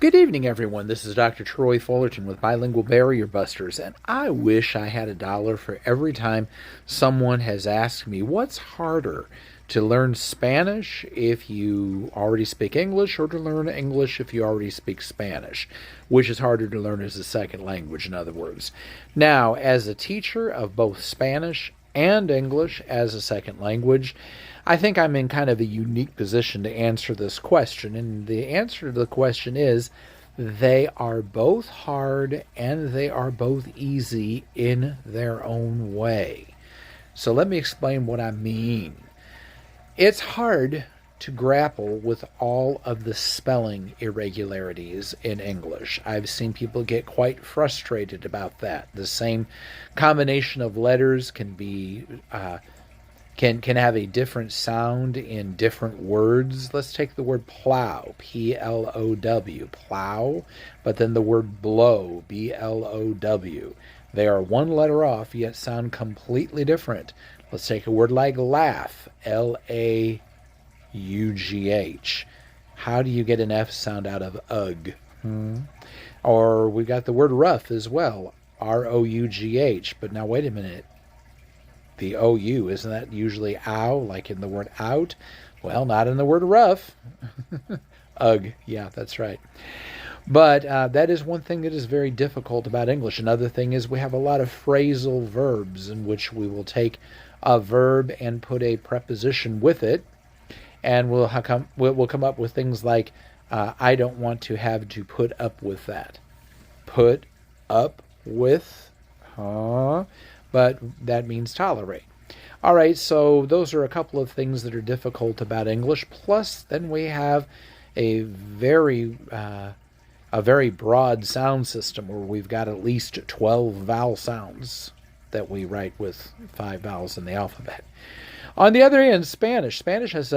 Good evening, everyone. This is Dr. Troy Fullerton with Bilingual Barrier Busters, and I wish I had $1 for every time someone has asked me what's harder, to learn Spanish if you already speak English, or to learn English if you already speak Spanish, which is harder to learn as a second language, in other words. Now, as a teacher of both Spanish and English as a second language, I think I'm in kind of a unique position to answer this question. And the answer to the question is they are both hard and they are both easy in their own way. So let me explain what I mean. It's hard to grapple with all of the spelling irregularities in English. I've seen people get quite frustrated about that. The same combination of letters can be can have a different sound in different words. Let's take the word plow, P-L-O-W, plow, but then the word blow, B-L-O-W. They are one letter off, yet sound completely different. Let's take a word like laugh, L-A-U-G-H. How do you get an F sound out of ugh? Or we got the word rough as well, R-O-U-G-H. But now wait a minute. The O-U, isn't that usually ow, like in the word out? Well, not in the word rough. Ugh, yeah, that's right. But that is one thing that is very difficult about English. Another thing is we have a lot of phrasal verbs in which we will take a verb and put a preposition with it, and we'll come up with things like, I don't want to have to put up with that. Put up with, but that means tolerate. All right, so those are a couple of things that are difficult about English. Plus, then we have a very broad sound system where we've got at least 12 vowel sounds that we write with 5 vowels in the alphabet. On the other hand, Spanish is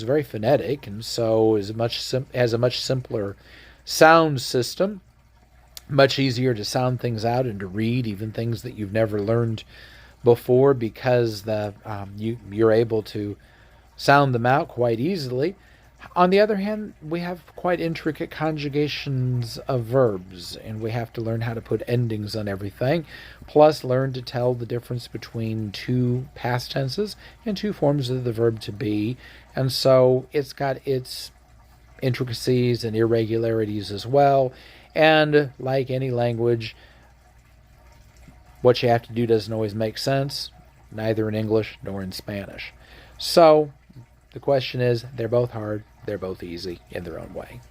very phonetic, and so has a much simpler sound system. Much easier to sound things out and to read even things that you've never learned before, because you're able to sound them out quite easily. On the other hand, we have quite intricate conjugations of verbs, and we have to learn how to put endings on everything, plus learn to tell the difference between two past tenses and two forms of the verb to be. And so it's got its intricacies and irregularities as well. And like any language, what you have to do doesn't always make sense, neither in English nor in Spanish. So the question is, they're both hard, they're both easy in their own way.